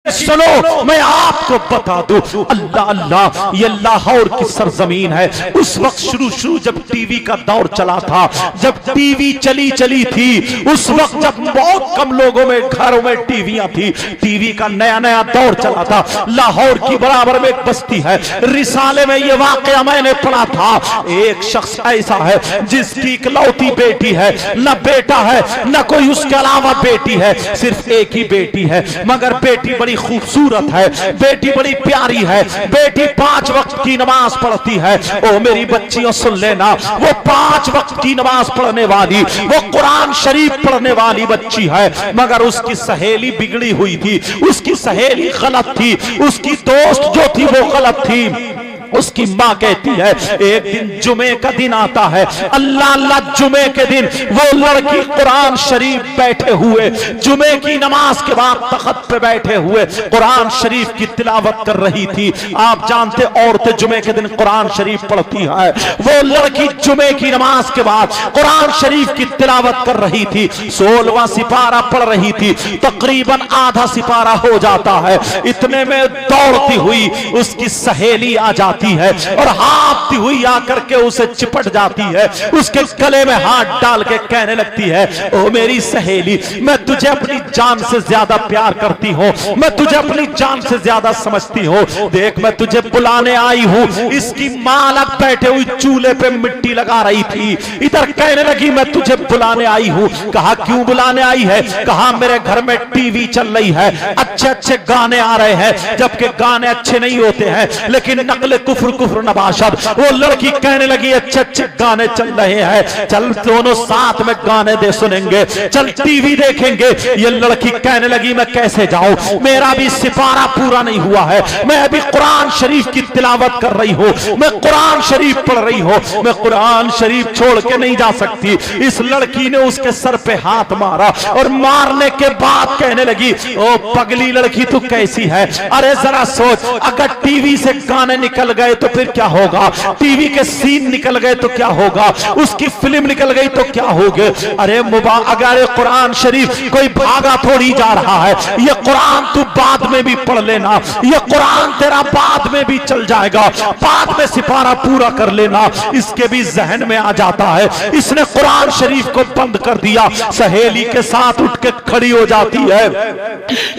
सुनो मैं आपको बता दूं, अल्लाह अल्लाह, ये लाहौर की सरजमीन है। उस वक्त शुरू जब टीवी का दौर चला था, जब टीवी चली थी, उस वक्त जब बहुत कम लोगों में घरों में टीवियां थी, टीवी का नया दौर चला था। लाहौर की बराबर में एक बस्ती है, रिसाले में ये वाकया मैंने पढ़ा था। एक शख्स ऐसा है जिसकी इकलौती बेटी है, न बेटा है न कोई उसके अलावा बेटी है, सिर्फ एक ही बेटी है, मगर बेटी बड़ी खूबसूरत है, बेटी बड़ी प्यारी है, बेटी 5 वक्त की नमाज पढ़ती है। ओ मेरी बच्चियों सुन लेना, वो 5 वक्त की नमाज पढ़ने वाली, वो कुरान शरीफ पढ़ने वाली बच्ची है, मगर उसकी सहेली बिगड़ी हुई थी, उसकी सहेली गलत थी, उसकी दोस्त जो थी वो गलत थी। उसकी माँ कहती है एक दिन जुमे का दिन आता है, अल्लाह अल्लाह, जुमे के दिन वो लड़की कुरान शरीफ बैठे हुए, जुमे की नमाज के बाद तख्त पे बैठे हुए कुरान शरीफ की तिलावत कर रही थी। आप जानते औरतें जुमे के दिन कुरान शरीफ पढ़ती है, वो लड़की जुमे की नमाज के बाद कुरान शरीफ की तिलावत कर रही थी। 16वां सिपारा पढ़ रही थी, तकरीबन आधा सिपारा हो जाता है, इतने में दौड़ती हुई उसकी सहेली आ जाती है और हाथती हुई आकर के उसे चिपट जाती है, उसके गले में हाथ डाल के कहने लगती है, ओ मेरी सहेली, मैं तुझे अपनी जान से ज्यादा प्यार करती हूँ, मैं तुझे अपनी जान से ज्यादा समझती हूँ, देख मैं तुझे बुलाने आई हूँ। इसकी माँ अलग बैठे हुई चूल्हे पे मिट्टी लगा रही थी, इधर कहने लगी मैं तुझे बुलाने आई हूँ। कहा क्यों बुलाने आई है? कहा मेरे घर में टीवी चल रही है, अच्छे अच्छे गाने आ रहे हैं, जबकि गाने अच्छे नहीं होते हैं, लेकिन नकल कुफ्र नबाशद। वो लड़की कहने लगी अच्छे अच्छे गाने चल रहे हैं, चल दोनों साथ में गाने दे सुनेंगे, चल टीवी देखेंगे। ये लड़की कहने लगी मैं कैसे जाऊं, मेरा भी सिपारा पूरा नहीं हुआ है, मैं अभी कुरान शरीफ की तिलावत कर रही हूँ, मैं कुरान शरीफ पढ़ रही हूँ, मैं कुरान शरीफ छोड़ के नहीं जा सकती। इस लड़की ने उसके सर पे हाथ मारा और मारने के बाद कहने लगी ओ पगली लड़की तू कैसी है, अरे जरा सोच, अगर टीवी से गाने निकल गए तो फिर क्या होगा, टीवी के सीन निकल गए तो क्या होगा, उसकी फिल्म निकल गई तो क्या होगा। अरे अगर कुरान शरीफ कोई भागा थोड़ी जा रहा है, ये कुरान तू बाद में भी पढ़ लेना, ये कुरान तेरा बाद में भी चल जाएगा, बाद में सिपारा पूरा कर लेना। इसके भी जहन में आ जाता है, इसने कुरान शरीफ को बंद कर दिया, सहेली के साथ उठ के खड़ी हो जाती है।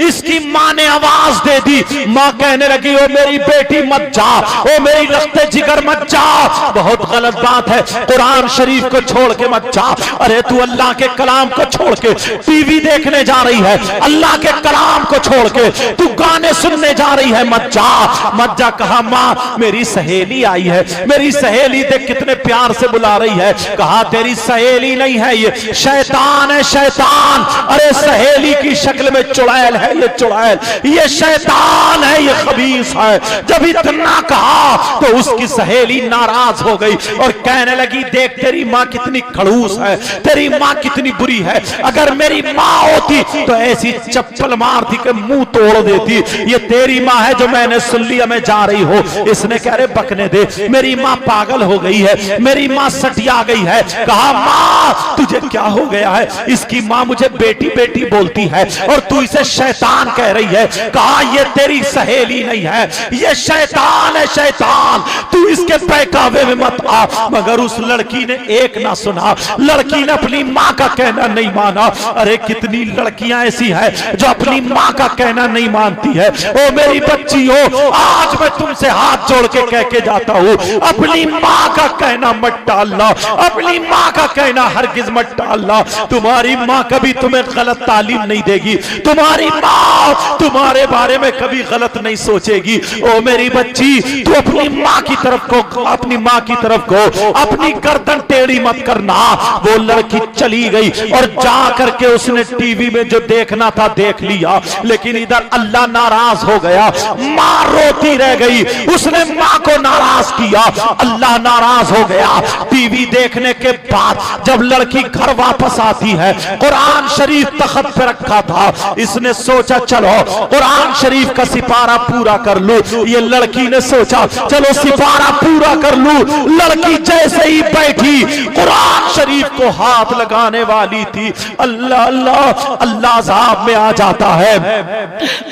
इसकी मां ने आवाज दे दी, मां कहने लगी ओ मेरी बेटी मत जा, ओ मेरी रखते जिगर मत जा, बहुत गलत बात है, कुरान शरीफ को छोड़ के मत जा। अरे तू अल्लाह के कलाम को छोड़ के टीवी देखने जा रही है, अल्लाह के कलाम को छोड़ के तू गाने सुनने जा रही है, मत जा मत जा। कहा माँ मेरी सहेली आई है, मेरी सहेली देख कितने प्यार से बुला रही है। कहा तेरी सहेली नहीं है, ये शैतान है, शैतान। अरे सहेली की शक्ल में चुड़ैल है, ये चुड़ैल, ये शैतान है, ये खबीस है। जब इतना कहा तो उसकी सहेली नाराज हो गई और कहने लगी देख तेरी माँ कितनी खड़ूस है, तेरी माँ कितनी बुरी है, अगर मेरी माँ होती तो ऐसी चप्पल मारती के मुंह तोड़ देती, ये तेरी माँ है जो मैंने सुन लिया मैं जा रही हूँ। इसने कह रहे बकने दे, मेरी माँ पागल हो गई है, मेरी माँ सटिया गई है। कहा माँ तुझे क्या हो गया है? इसकी माँ मुझे बेटी बेटी बोलती है और तू इसे शैतान कह रही है। कहा ये तेरी सहेली नहीं है, ये शैतान है, शैतान, तू इसके बहकावे में मत आ। मगर उस लड़की ने एक ना सुना, लड़की ने अपनी माँ का कहना नहीं माना। अरे कितनी लड़कियां ऐसी हैं जो अपनी माँ का कहना नहीं मानती है। ओ मेरी बच्ची हो, आज मैं तुमसे हाथ जोड़ के कह के जाता हूँ, अपनी माँ का कहना मत टालना, अपनी माँ का कहना हरगिज मत टालना। तुम्हारी माँ कभी तुम्हें गलत तालीम नहीं देगी, तुम्हारी माँ तुम्हारे बारे में कभी गलत नहीं सोचेगी। ओ मेरी बच्ची तू अपनी माँ की तरफ को, अपनी माँ की तरफ को अपनी गर्दन टेढ़ी मत करना। वो लड़की चली गई और जा करके उसने टीवी में जो देखना था देख लिया, लेकिन इधर अल्लाह नाराज हो गया, माँ रोती रह गई, उसने माँ को नाराज किया, अल्लाह नाराज हो गया। टीवी देखने के बाद जब लड़की घर वापस आती है, कुरान शरीफ तख्त पे रखा था, इसने सोचा चलो कुरान शरीफ का सिपारा पूरा कर लूं। ये लड़की ने सोचा चलो सिपारा पूरा कर लूं। लड़की जैसे ही बैठी कुरान शरीफ को हाथ लगाने वाली थी। अल्लाह अल्लाह अल्लाह अज़ाब में आ जाता है।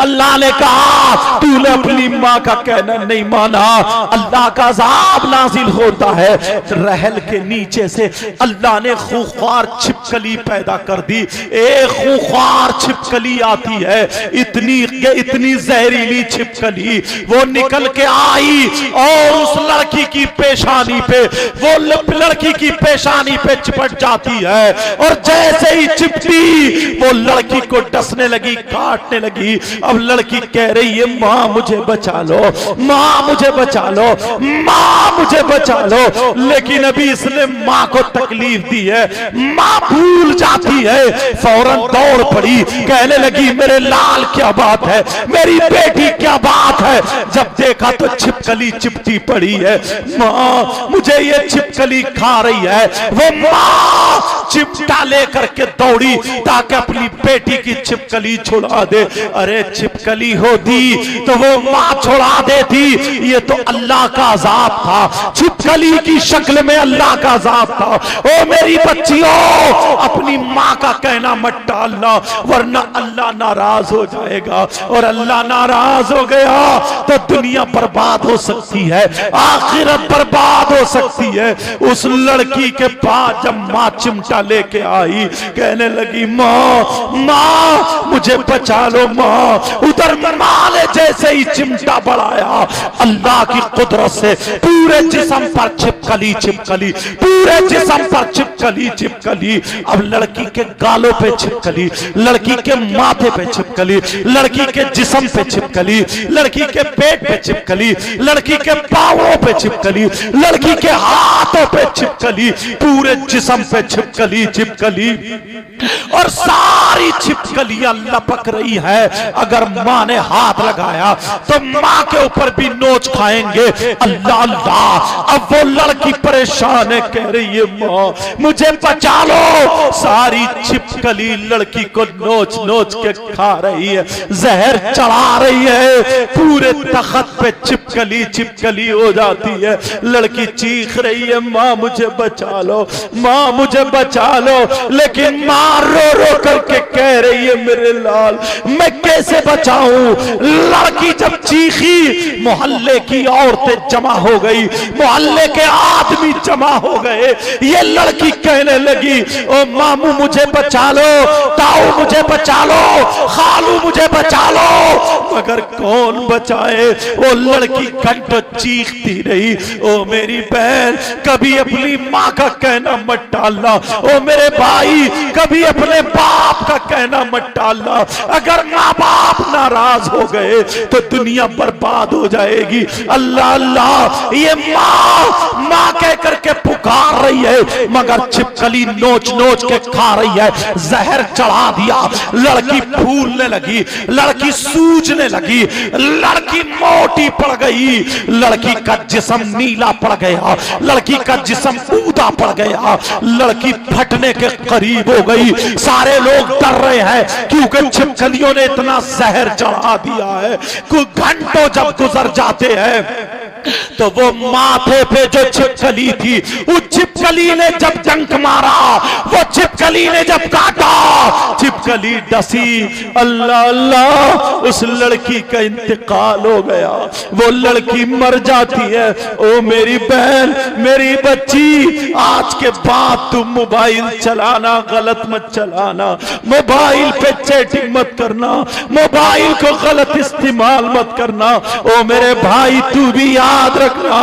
अल्लाह ने कहा तूने अपनी माँ का कहना नहीं माना, अल्लाह का अज़ाब नाजिल होता है। रहल के नीचे से अल्लाह ने खूंखार छिपकली पैदा कर दी। एक खूंखार छिपकली आती है, इतनी जहरीली छिपकली, वो निकल के आई और उस लड़की की पेशानी पे, वो लड़की की पेशानी पे चिपट जाती है और जैसे ही चिपटी वो लड़की को डसने लगी, काटने लगी। अब लड़की कह रही है माँ मुझे बचा लो, माँ मुझे बचा लो, माँ मुझे बचा लो। लेकिन अभी इसने माँ को तकलीफ दी है, माँ भूल जाती है, फौरन दौड़ पड़ी, कहने लगी मेरे लाल क्या बात है, मेरी बेटी क्या बात है। जब देखा तो छिपकली चिपटी पड़ी है। माँ मुझे ये छिपकली खा रही है। वो माँ चिमटा लेकर के दौड़ी ताकि अपनी बेटी की छिपकली छुड़ा दे। अरे छिपकली होती तो वो माँ छुड़ा देती, ये तो अल्लाह का अज़ाब था, छिपकली की शक्ल में अल्लाह का अज़ाब था। ओ मेरी बच्चियों, अपनी माँ का कहना मत टालना, वरना अल्लाह नाराज हो जाएगा, और अल्लाह नाराज हो गया तो दुनिया बर्बाद हो सकती है, आखिरत बर्बाद हो सकती है। उस लड़की के पास जब माँ चिमटा लेके आई, कहने लगी माँ माँ मुझे बचा लो माँ। उधर माँ ने जैसे ही चिमटा बढ़ाया, अल्लाह की कुदरत से पूरे जिस्म पर छिपकली छिपकली, पूरे जिस्म पर छिपकली छिपकली। अब लड़की के गालों पे छिपकली, लड़की के माथे पे छिपकली, लड़की के जिस्म पे छिपकली, लड़की के पेट पे छिपकली, लड़की के पांवों पे छिपकली, लड़की के हाथों पे छिपकली, पूरे जिस्म पे छिपकली छिपकली, और सारी छिपकलियां लपक रही है। अगर माँ ने हाथ लगाया तो माँ के ऊपर भी नोच खाएंगे। अल्लाह अल्लाह, अब वो लड़की परेशान है, कह रही है माँ मुझे बचा लो। सारी छिपकली लड़की को नोच नोच के खा रही है, जहर चढ़ा रही है, पूरे तख्त पे छिपकली छिपकली हो जाती है। लड़की चीख रही है माँ मुझे बचा लो, माँ मुझे बचा लो, लेकिन माँ रो रो करके कह रही है मेरे लाल मैं कैसे बचाऊं। लड़की जब चीखी, मोहल्ले की औरतें जमा हो गई, मोहल्ले के आदमी जमा हो गए। ये लड़की कहने लगी ओ मामू मुझे बचा लो, ताऊ मुझे बचा लो, खालू मुझे बचा लो, मगर कौन बचाए। वो लड़की घंटों चीखती रही, ओ मेरी बहन कभी अपनी माँ का कहना मत टालना, ओ मेरे भाई कभी अपने बाप का कहना मत टालना। अगर माँ बाप नाराज हो गए तो दुनिया बर्बाद हो जाएगी। अल्लाह अल्लाह, ये माँ माँ कह करके पुकार रही है, मगर छिपकली नोच नोच के खा रही है, जहर चढ़ा दिया। लड़की फूलने लगी, लड़की सूजने लगी, लड़की मोटी पड़ गई, लड़की का जिस्म नीला पड़ गया, लड़की का जिस्म ऊदा पड़ गया, लड़की फटने के करीब हो गई। सारे लोग डर रहे हैं क्योंकि छिपकलियों ने इतना जहर चढ़ा दिया है। कुछ घंटों जब गुजर जाते हैं तो वो माथे पे जो छिपकली थी, उस छिपकली ने जब डंक मारा, वो छिपकली ने जब काटा, छिपकली डसी। अल्लाह अल्लाह, उस लड़की का इंतकाल हो गया, वो लड़की मर जाती है। ओ मेरी बहन मेरी बच्ची, आज के बाद तुम मोबाइल चलाना गलत मत चलाना, मोबाइल पे चैटिंग मत करना, मोबाइल को गलत इस्तेमाल मत करना। ओ मेरे भाई तू भी याद रखना,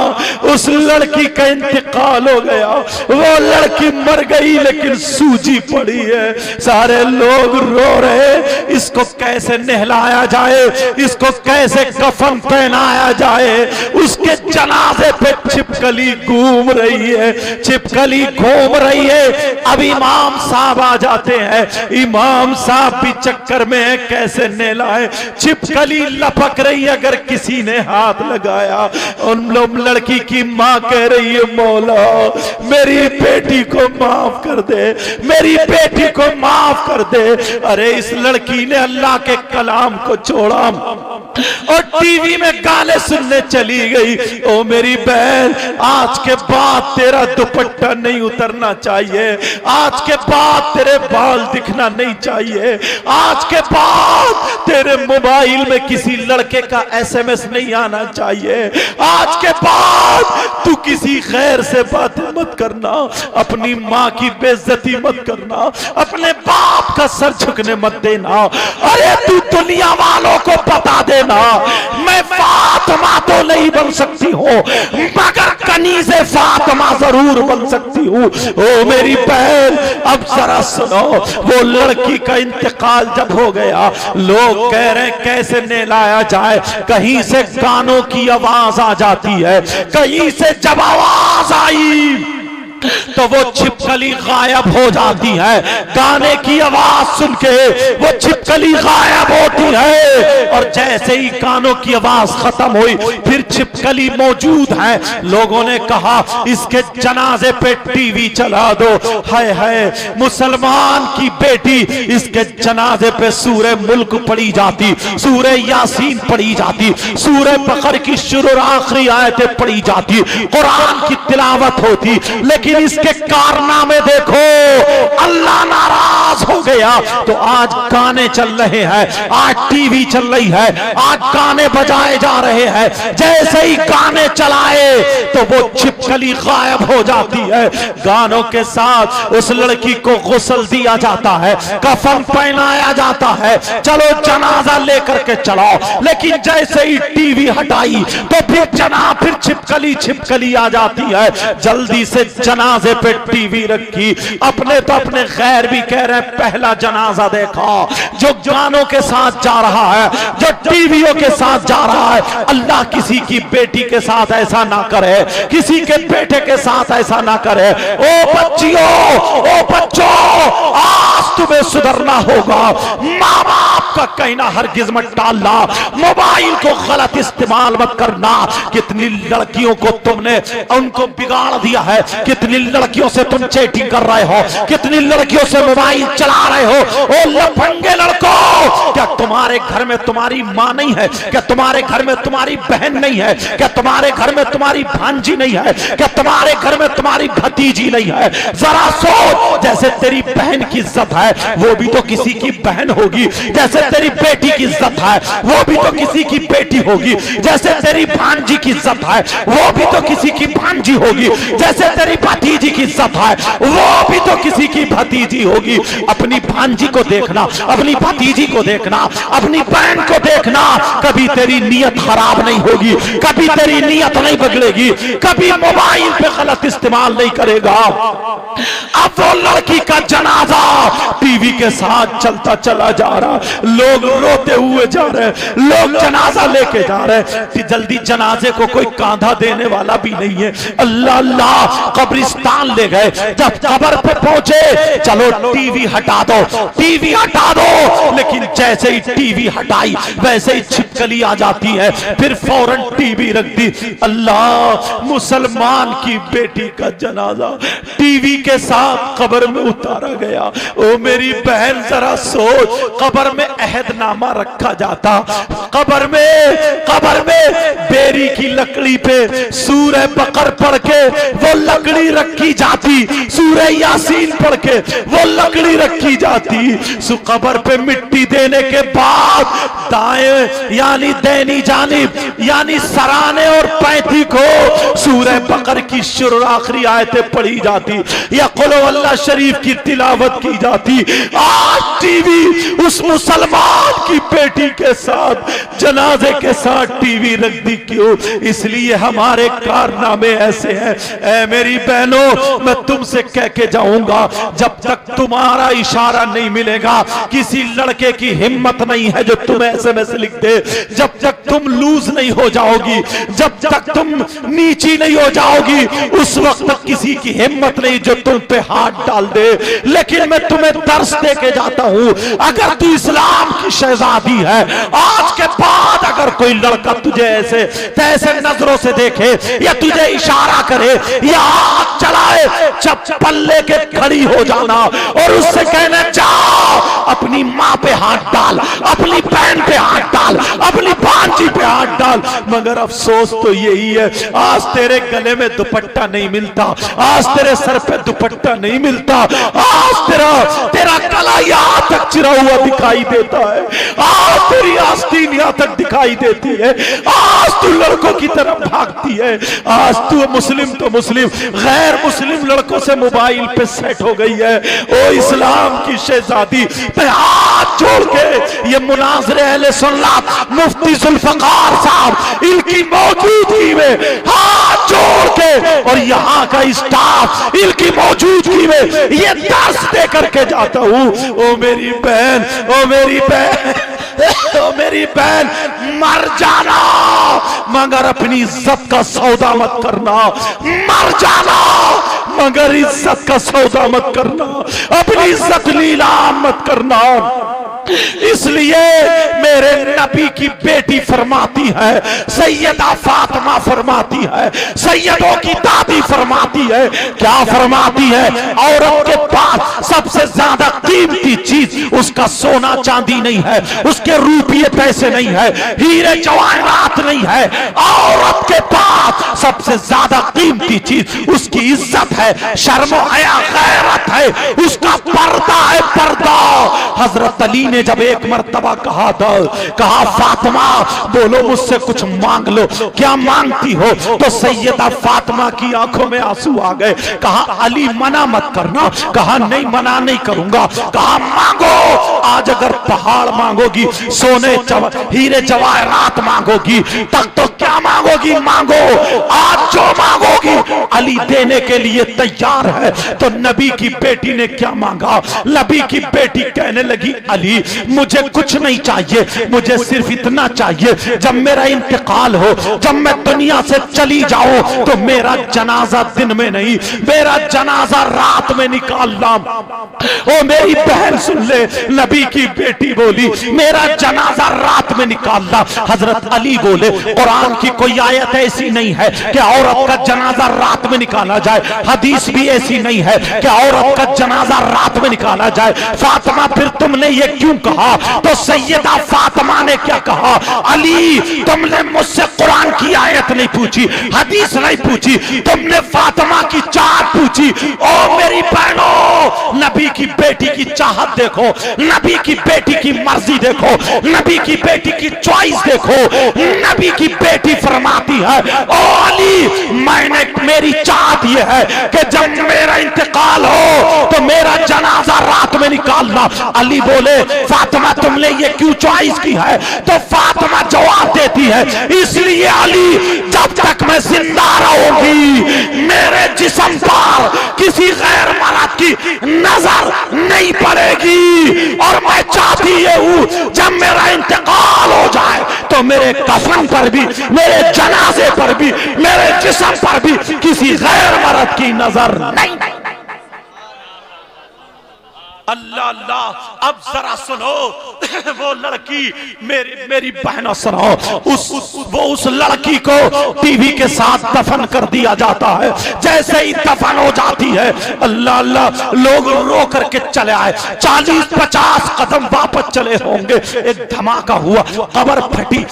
उस लड़की का इंतकाल हो गया, वो लड़की मर गई लेकिन सूजी पड़ी है। सारे लोग रो रहे, इसको कैसे नहलाया जाए, इसको कैसे कफन पहनाया जाए। उसके जनाजे पे छिपकली घूम रही है, छिपकली घूम रही है। अब इमाम साहब आ जाते हैं, इमाम साहब भी चक्कर में है, कैसे नहलाए। छिपकली लपक रही है, अगर किसी ने हाथ लगाया। उन लोग लड़की की माँ कह रही है मौला मेरी बेटी को माफ कर दे, मेरी बेटी को माफ कर दे। अरे इस लड़की ने अल्लाह के कलाम को छोड़ा, और टीवी में गाने सुनने चली गई। ओ मेरी बहन, आज के बाद तेरा दुपट्टा नहीं उतरना चाहिए, आज के बाद तेरे बाल दिखना नहीं चाहिए, आज के बाद तेरे मोबाइल में किसी लड़के का SMS नहीं आना चाहिए, आज के बाद तू किसी गैर से बातें मत करना, अपनी माँ की बेइज्जती मत करना, अपने बाप का सर झुकने मत देना। अरे तू दुनिया वालों को बता देना, मैं फातिमा तो नहीं बन सकती हूँ मगर कनीज़े फातिमा जरूर बन सकती हूँ। ओ मेरी बहन, अब जरा सुनो, वो लड़की का इंतकाल जब हो गया, लोग कह रहे हैं कैसे नहलाया जाए, कहीं से गानों की आवाज आ जाती है, कहीं से जब आवाज आई तो वो छिपकली गायब हो जाती है, गाने की आवाज सुन के वो छिपकली गायब होती है, और जैसे ही गानों की आवाज खत्म हुई फिर छिपकली मौजूद है। लोगों ने कहा इसके जनाजे पे टीवी चला दो। हाय हाय, मुसलमान की बेटी, इसके जनाजे पे सूरह मुल्क पढ़ी जाती, सूरह यासीन पढ़ी जाती, सूरह बकर की शुरू और आखिरी आयतें पढ़ी जाती, कुरान की तिलावत होती, लेकिन इसके कारनामे देखो, अल्लाह नाराज हो गया। तो आज गाने चल रहे हैं, आज टीवी चल रही है, आज गाने बजाए जा रहे हैं, जैसे ही गाने चलाए तो वो छिपकली गायब हो जाती है। गानों के साथ उस लड़की को गुस्ल दिया जाता है, कफन पहनाया जाता है, चलो जनाजा लेकर के चलो, लेकिन जैसे ही टीवी हटाई तो फिर छिपकली आ जाती है। जल्दी से जनाजे पे टीवी रखी। अपने तो अपने गैर भी कह रहे हैं पहला जनाजा देखा, जो गानों के साथ जा रहा है, जो टीवियों के साथ जा रहा है। अल्लाह किसी की बेटी के साथ ऐसा ना करे, किसी के बेटे के साथ ऐसा ना करे। ओ बच्चियों, ओ बच्चों, आज तुम्हें सुधरना होगा। माँ बाप का कहना हरगिज मत टालना, मोबाइल को गलत इस्तेमाल मत करना। कितनी लड़कियों को तुमने उनको बिगाड़ दिया है, कितनी लड़कियों से तुम चैटिंग कर रहे हो, कितनी लड़कियों से मोबाइल चला रहे हो। ओ लफंगे लड़कों, क्या तुम्हारे घर में तुम्हारी माँ नहीं है? क्या तुम्हारे घर में तुम्हारी बहन नहीं है? क्या तुम्हारे घर में तुम्हारी भांजी नहीं है? क्या तुम्हारे घर में तुम्हारी भतीजी नहीं है? जरा सोच, जैसे तेरी बहन की इज्जत है वो भी तो किसी की बहन होगी, जैसे तेरी बेटी की इज्जत है वो भी तो किसी की बेटी होगी, जैसे तेरी भांजी की इज्जत है वो भी तो किसी की भांजी होगी, जैसे तेरी भतीजी की इज्जत है वो भी तो किसी की भतीजी होगी। अपनी भांजी को देखना, अपनी भतीजी को देखना, अपनी बहन को देखना, कभी तेरी नीयत खराब नहीं होगी, कभी तेरी नीयत नहीं बगड़ेगी, कभी मोबाइल पे गलत इस्तेमाल नहीं करेगा। अब वो लड़की का जनाजा टीवी के साथ चलता चला जा रहा, लोग रोते हुए जा रहे, लोग जनाजा लेके जा रहे। जल्दी जनाजे को कोई कांधा देने वाला भी नहीं है। अल्लाह अल्लाह, कब्रिस्तान ले गए। जब कब्र पे पहुंचे, चलो टीवी हटा दो, टीवी हटा दो, लेकिन जैसे ही टीवी हटाई वैसे ही छिपकली आ जाती है, फिर फौरन टीवी रख दी। अल्लाह, मुसलमान की बेटी का जनाजा टीवी के साथ कब्र में उतारा गया। ओ मेरी बहन जरा सोच, कब्र में अहदनामा रखा जाता, कब्र में बेरी की लकड़ी पे सूरह बकर पढ़ के वो लकड़ी रखी जाती, सूरह यासीन पढ़ के वो लकड़ी रखी जाती। सो कब्र पे मिट्टी देने के बाद दाएं यानी दैनी जानिब यानी सराने और पैंती को सूरह बकर की शुरू आखिरी आयतें पढ़ी जाती या कुल अल्लाह शरीफ की तिलावत की जाती। आज टीवी उस मुसलमान की बेटी के साथ, जनाजे के साथ टीवी रख दी। क्यों? इसलिए हमारे कारनामे ऐसे हैं। ऐ मेरी बहनों, मैं तुमसे कह के जाऊंगा, जब तक तुम्हारा इशारा नहीं मिलेगा, किसी लड़के की हिम्मत नहीं है जो तुम्हें SMS लिख दे। जब तक तुम लूज नहीं हो जाओगी, जब तक तुम नीची नहीं हो जाओगी, उस वक्त तक किसी की हिम्मत नहीं जो तुम पे हाथ डाल दे। लेकिन मैं तुम्हें दर्श दे के जाता हूं, अगर तू इस्लाम की शहजादी है, आज के बाद अगर कोई लड़का तुझे ऐसे तैसे नजरों से देखे या तुझे इशारा करे या हाथ चलाए, चप्पल लेके खड़ी हो जाना और उससे कहना जा अपनी माँ पे हाथ डाल, अपनी बहन पे हाथ डाल, अपनी भांजी बावर्ची पे हाथ डाल। मगर अफसोस तो यही है, आज तेरे गले में दुपट्टा नहीं मिलता, आज तेरे सर पे दुपट्टा नहीं मिलता, आज तेरा गला यहाँ तक चिरा हुआ दिखाई देता है, आज तेरी आस्तीन यहाँ तक दिखाई देती है, आज तू लड़कों की तरफ भागती है, आज तू मुस्लिम तो मुस्लिम गैर मुस्लिम लड़कों से मोबाइल पे सेट हो गई है। ओ इस्लाम की शहजादी, मैं हाथ जोड़ के ये मुनाज़रे अहले सुन्नत मुफ्ती जुल्फ़िकार साहब इनकी मौजूदगी में हाथ जोड़ के और यहाँ का स्टाफ इनकी मौजूदगी में ये दर्स दे करके जाता हूँ। ओ मेरी बहन, ओ मेरी बहन, ओ मेरी बहन, मर जाना मगर अपनी इज्जत का सौदा मत करना, मर जाना मगर इज्जत का सौदा मत करना, अपनी इज्जत नीलाम मत करना। इसलिए मेरे नबी की बेटी फरमाती है, सैयदा फातिमा फरमाती है, सैयदों की दादी फरमाती है, क्या फरमाती है? औरत के पास सबसे ज्यादा कीमती चीज उसका सोना चांदी नहीं है, उसके रुपये पैसे नहीं है, हीरे जवाहरात नहीं है। औरत के पास सबसे ज्यादा कीमती चीज उसकी इज्जत है, शर्म हया गैरत है, उसका पर्दा है, पर्दा। हजरत अली ने जब एक मर्तबा कहा था, कहा फातिमा बोलो मुझसे कुछ मांग लो, क्या मांगती हो? तो सैयदा फातिमा की आंखों में आंसू आ गए। कहा अली मना मत करना, कहा नहीं मना नहीं करूंगा, कहा मांगो। आज अगर पहाड़ मांगोगी, सोने हीरे जवाहरात मांगोगी, तब तो क्या मांगोगी मांगो, आज जो मांगोगी अली देने के लिए तैयार है। तो नबी की बेटी ने क्या मांगा? नबी की बेटी कहने लगी अली मुझे कुछ नहीं चाहिए, मुझे सिर्फ इतना चाहिए जब मेरा इंतकाल हो, जब मैं दुनिया से चली जाऊं तो मेरा जनाजा दिन में नहीं, मेरा जनाजा रात में निकालना। ओ मेरी बहन सुन ले, नबी की बेटी बोली मेरा जनाजा रात में निकालना। हजरत अली बोले कुरान की कोई आयत ऐसी नहीं है कि औरत का जनाजा रात में निकाला जाए, हदीस भी ऐसी नहीं है कि औरत का जनाजा रात में निकाला जाए। फातिमा फिर तुमने ये क्यों कहा? तो सैयदा फातिमा ने क्या कहा? अली तुमने मुझसे कुरान की आयत नहीं पूछी, हदीस नहीं पूछी, तुमने फातिमा की चाहत पूछी। ओ मेरी बहनों, नबी की बेटी की चाहत देखो, नबी की बेटी की मर्जी देखो, नबी की बेटी की चॉइस देखो। नबी की बेटी फरमाती है ओ अली मैंने मेरी चाहत यह है कि जब मेरा इंतकाल हो तो मेरा जनाजा रात में निकालना। अली बोले फातिमा तुमने ये क्यों चॉइस की है? तो फातिमा जवाब देती है इसलिए अली जब तक मैं जिंदा रहूंगी मेरे जिस्म पर किसी गैर मर्द की नजर नहीं पड़ेगी, और मैं चाहती ये हूं जब मेरा इंतकाल हो जाए तो मेरे कफन पर भी, मेरे जनाजे पर भी, मेरे जिस्म पर भी किसी गैर मर्द की नजर नहीं। अल्लाह अल्लाह, अब जरा सुनो वो लड़की, मेरी बहनों सुनो, उस लड़की को टीवी के साथ दफन कर दिया जाता है। जैसे ही दफन हो जाती है अल्लाह अल्लाह लोग रो करके चले आए, 40-50 कदम वापस चले होंगे, एक धमाका हुआ, कब्र फटी,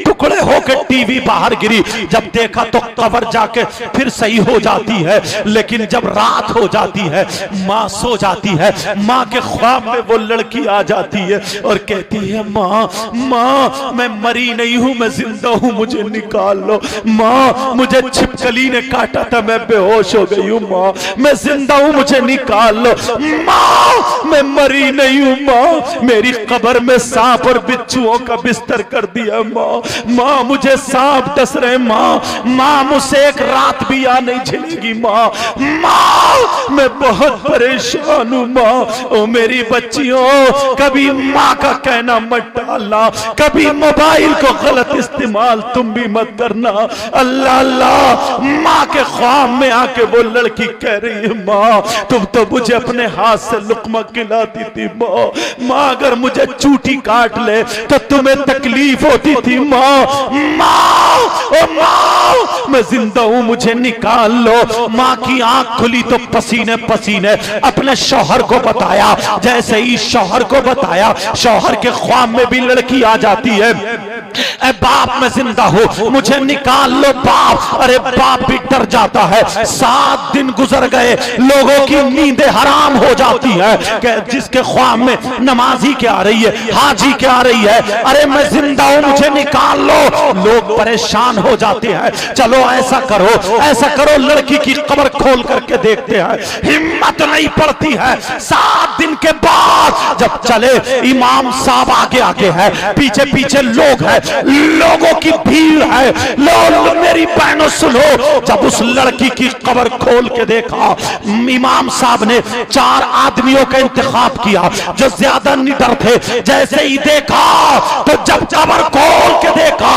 टुकड़े होकर टीवी बाहर गिरी। जब देखा तो कब्र जाके फिर सही हो जाती है, लेकिन जब रात हो जाती है माँ सो जाती है, माँ के ख्वाब में वो लड़की आ जाती है और कहती है माँ माँ मैं मरी नहीं हूँ, मैं जिंदा हूँ, मुझे निकाल लो। माँ मुझे छिपकली ने काटा था, मैं बेहोश हो गई हूँ, माँ मैं जिंदा हूँ, मुझे निकाल लो। माँ मैं मरी नहीं हूँ, माँ मेरी कब्र में सांप और बिच्छुओं का बिस्तर कर दिया, माँ माँ मुझे सांप डस रहे, माँ माँ मुझसे एक रात भी आ नहीं झेलेगी, माँ माँ मैं बहुत परेशान हूँ, माँ ओ मेरी बच्चियों कभी माँ का कहना मत डालना, कभी मोबाइल को गलत इस्तेमाल तुम भी मत करना। अल्लाह अल्लाह, माँ के ख्वाब में आके वो लड़की कह रही है माँ तुम तो मुझे अपने हाथ से लुकमा खिलाती थी, माँ माँ अगर मुझे चूटी काट ले तो तुम्हें तकलीफ होती थी, माँ माँ ओ माँ मैं जिंदा हूँ, मुझे निकाल लो। माँ की आंख खुली तो पसीने पसीने अपने शौहर को बताया, जैसे ही शौहर को बताया, शौहर के ख्वाब में भी लड़की आ जाती है। ए बाप, मैं जिंदा हूं, मुझे निकाल लो बाप। अरे बाप भी डर जाता है। 7 दिन गुजर गए, लोगों की नींदें हराम हो जाती हैं कि जिसके ख्वाब में नमाजी क्या आ रही है, हाजी क्या आ रही है, अरे मैं जिंदा हूं, मुझे निकाल लो। लोग परेशान हो जाते हैं। चलो ऐसा करो, ऐसा करो, लड़की की कब्र खोल करके देखते हैं। हिम्मत नहीं पड़ती है। 7 दिन के बाद जब चले, इमाम साहब आगे आगे है, पीछे पीछे लोग हैं, लोगों की भीड़ है। लो मेरी बहनों सुनो, जब उस लड़की की कब्र खोल के देखा, इमाम साहब ने 4 आदमियों का इंतखाब किया जो ज्यादा निडर थे। जैसे ही देखा तो जब कब्र खोल के देखा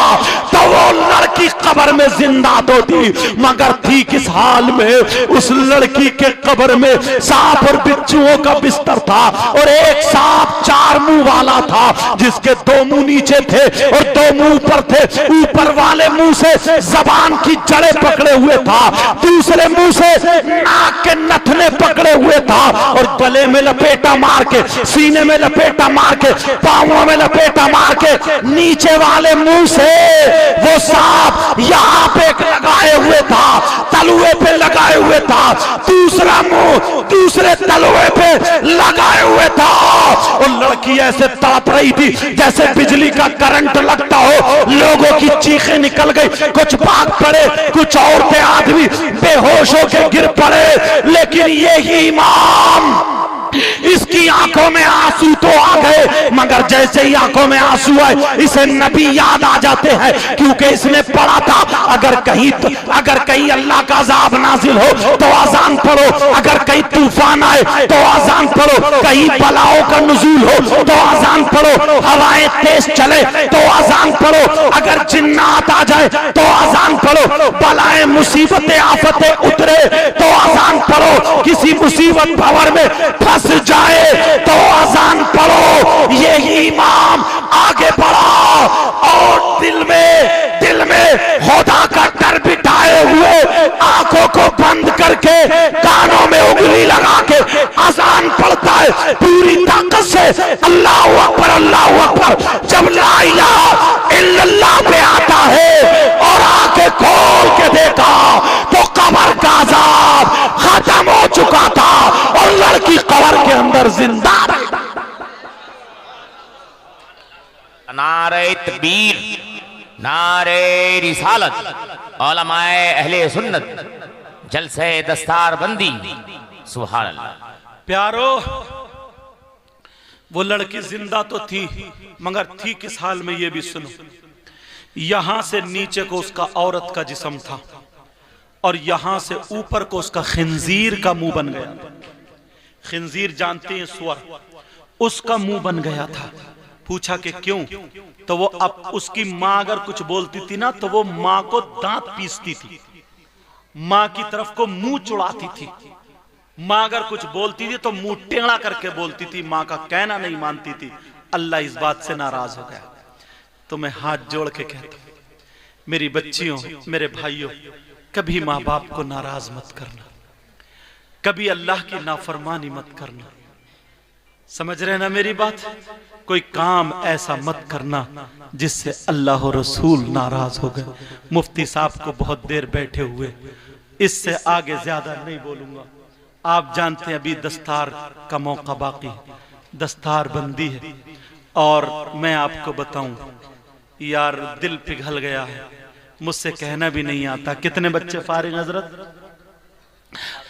तो वो लड़की कब्र में जिंदा तो थी, मगर थी किस हाल में? उस लड़की के कब्र में सांप और बिच्छुओं का बिस्तर था, और एक सांप 4 मुंह वाला था, जिसके 2 मुंह नीचे थे और 2 मुंह ऊपर थे। ऊपर वाले मुंह से जबान की जड़ें पकड़े हुए था, दूसरे मुंह से नाक के नथने पकड़े हुए था, और गले में लपेटा मार के, सीने में लपेटा मार के, पांवों में लपेटा मार के, नीचे वाले मुंह से वो सांप यहां पे लगाए हुए था, तलुए पे लगाए हुए था, दूसरा मुंह दूसरे तलुए पे लगाए हुए था। और लड़की ऐसे तड़प रही थी जैसे बिजली का करंट लगता हो। लोगों की चीखें निकल गई, कुछ भाग पड़े, कुछ औरतें आदमी बेहोश होकर गिर पड़े। लेकिन यही इमाम, इसकी आंखों में आंसू तो आ गए, मगर जैसे ही आंखों में आंसू आए, इसे नबी याद आ जाते हैं, क्योंकि इसने पढ़ा था अगर कहीं अल्लाह का अज़ाब नाजिल हो तो आजान पढ़ो, अगर कहीं तूफान आए तो आजान पढ़ो, कहीं बलाओं का नुज़ूल हो तो आजान पढ़ो, हवाएं तेज चले तो आजान पढ़ो, अगर जिन्नात आ जाए तो आजान पढ़ो, बलाएं मुसीबतें आफतें उतरे तो आजान पढ़ो, किसी मुसीबत भंवर में फंस जाए तो आजान पढ़ो। यही इमाम आगे बढ़ा और दिल में खुदा का डर बिठाए हुए, आंखों को बंद करके, कानों में उंगली लगा के आजान पढ़ता है पूरी ताकत से। अल्लाहू अकबर, अल्लाहू अकबर। जब ला इलाहा इल्लल्लाह पे आता है और आंखें खोल के देखा तो कब्र का अज़ाब खत्म हो चुका था और लड़की कब्र के अंदर जिंदा रही। नारे तकबीर, नारे रिसालत, उलमाए अहले सुन्नत, जलसे दस्तार बंदी, सुभान अल्लाह। प्यारो, वो लड़की जिंदा तो थी, मगर थी किस हाल में ये भी सुनो। यहां से नीचे को उसका औरत का जिस्म था, और यहां से ऊपर को उसका खिंजीर का मुंह बन गया। खिंजीर जानते हैं, सुअर, उसका मुंह बन गया था। पूछा कि क्यों? तो वो अब उसकी माँ अगर कुछ बोलती थी ना, तो वो माँ को दांत पीसती थी, माँ की तरफ को मुंह चुड़ाती थी। माँ अगर कुछ बोलती थी तो मुंह टेढ़ा करके बोलती थी, माँ का कहना नहीं मानती थी। अल्लाह इस बात से नाराज हो गया। तो मैं हाथ जोड़ के कहता हूं, मेरी बच्चियों, मेरे भाइयों, कभी माँ बाप को नाराज मत करना, कभी अल्लाह की नाफरमानी मत करना। समझ रहे ना मेरी बात? कोई काम ऐसा मत करना जिससे अल्लाह और रसूल नाराज हो गए। मुफ्ती साहब को बहुत देर बैठे हुए, इससे आगे ज्यादा नहीं बोलूंगा। आप जानते हैं अभी दस्तार का मौका बाकी है, दस्तार बंदी है। और मैं आपको बताऊं यार, दिल पिघल गया है, मुझसे कहना भी नहीं आता। कितने बच्चे फारिग हजरत?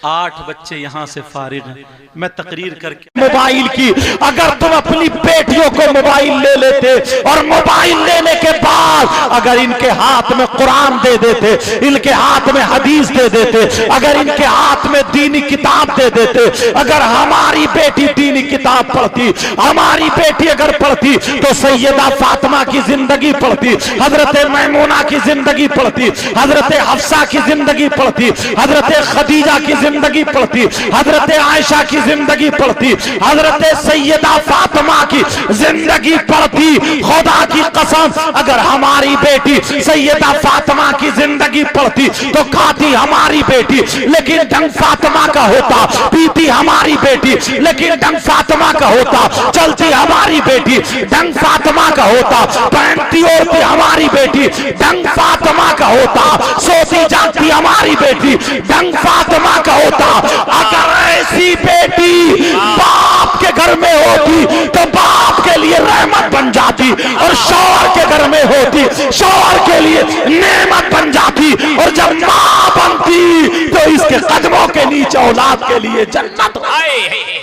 8 बच्चे यहां से फारिग हैं। मैं तकरीर करके मोबाइल की, अगर तुम अपनी बेटियों को मोबाइल ले लेते और मोबाइल लेने के बाद अगर इनके हाथ में कुरान दे देते, इनके हाथ में हदीस दे देते, अगर इनके हाथ में दीनी किताब दे देते, अगर हमारी बेटी दीनी किताब पढ़ती, हमारी बेटी अगर पढ़ती तो सैयदा फातिमा की जिंदगी पढ़ती, हजरत मैमूना की जिंदगी पढ़ती, हजरत हफ्सा की जिंदगी पढ़ती, हजरत खदीजा की जिंदगी पढ़ती, हजरत आयशा की जिंदगी पढ़ती, हजरत सैयदा फातिमा की जिंदगी पढ़ती, खुदा की कसम अगर हमारी बेटी सैयदा फातिमा की जिंदगी पढ़ती तो खाती हमारी बेटी, लेकिन ढंग फातिमा का होता, पीती हमारी बेटी लेकिन ढंग फातिमा का होता, चलती हमारी बेटी ढंग फातिमा का होता, पहनती ओढ़ती हमारी बेटी ढंग फातिमा का होता, सोती जागती हमारी बेटी ढंग फातिमा का होता। अगर ऐसी बेटी बाप के घर में होती तो बाप के लिए रहमत बन जाती, और शौहर के घर में होती शौहर के लिए नेमत बन जाती, और जब मां बनती तो इसके कदमों के नीचे औलाद के लिए जन्नत।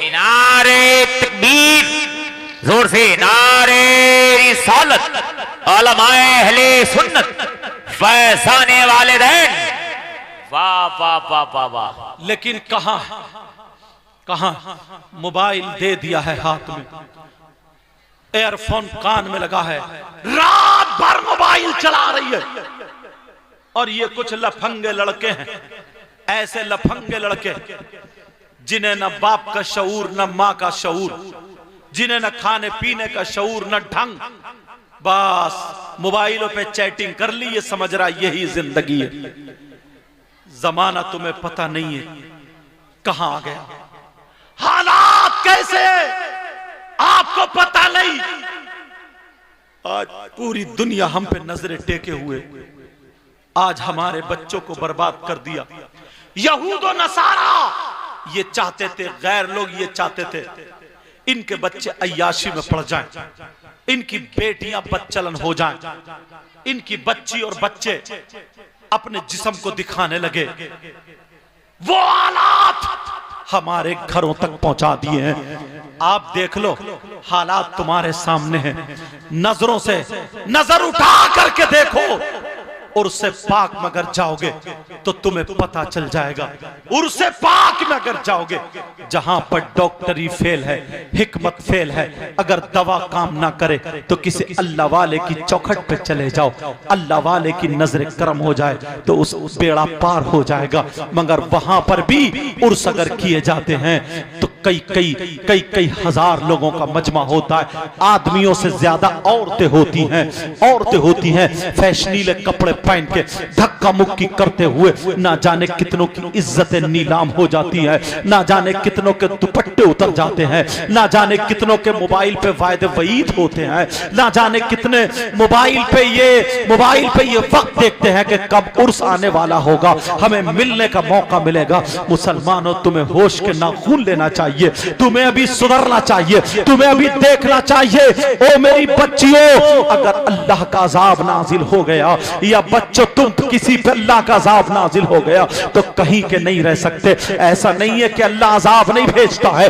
नारे तकबीर, जोर से नारे रिसालत, उलमाए अहले सुन्नत, फैजाने वालिदैन, वाह वाह वाह वाह वाह। लेकिन कहां कहां मोबाइल दे दिया है हाथ में, एयरफोन कान में लगा है, रात भर मोबाइल चला रही है। और ये कुछ लफंगे लड़के हैं, ऐसे लफंगे लड़के जिन्हें न बाप का शऊर न मां का शऊर, जिन्हें न खाने पीने का शऊर न ढंग, बस मोबाइलों पे चैटिंग कर ली, ये समझ रहा यही जिंदगी है। जमाना तुम्हें पता नहीं है कहां आ गया, हालात कैसे आपको पता नहीं। आज पूरी दुनिया हम पे नजरें टेके हुए, आज हमारे बच्चों को बर्बाद कर दिया। यहूद और नसारा ये चाहते थे, गैर लोग ये चाहते थे इनके बच्चे अय्याशी में पड़ जाएं, इनकी बेटियां बच्चलन हो जाएं, इनकी बच्ची और बच्चे अपने जिस्म को दिखाने लगे। वो हालात हमारे घरों तक पहुंचा दिए हैं। आप देख लो, हालात तुम्हारे सामने हैं, नजरों से नजर उठा करके देखो, और उससे पाक में अगर जाओगे तो तुम्हें पता चल जाएगा। उर्से पाक में अगर जाओगे जहां पर डॉक्टरी फेल है, हिकमत फेल है, अगर दवा काम ना करे तो किसी अल्लाह वाले की चौखट पे चले जाओ, अल्लाह वाले की नजर करम हो जाए तो उस बेड़ा पार हो जाएगा। मगर वहां पर भी उर्स अगर किए जाते हैं तो कई हजार लोगों का मजमा होता है, आदमियों से ज्यादा औरतें होती हैं, फैशनीले कपड़े पहन के धक्का मुक्की करते हुए, ना जाने कितनों की इज्जतें नीलाम हो जाती हैं, ना जाने कितनों के दुपट्टे उतर जाते हैं, ना जाने कितनों के मोबाइल पे वायदे वईद होते हैं, ना जाने कितने मोबाइल पे ये वक्त देखते हैं कि कब उर्स आने वाला होगा, हमें मिलने का मौका मिलेगा। मुसलमानों, तुम्हें होश के नाखून लेना चाहिए, तुम्हें अभी सुधरना चाहिए, तुम्हें अभी देखना चाहिए। ओ मेरी बच्चियों, अगर अल्लाह का अजाब नाजिल हो गया, या बच्चों तुम किसी पे अल्लाह का अजाब नाजिल हो गया तो कहीं के नहीं रह सकते। ऐसा नहीं है कि अल्लाह अजाब नहीं भेजता है,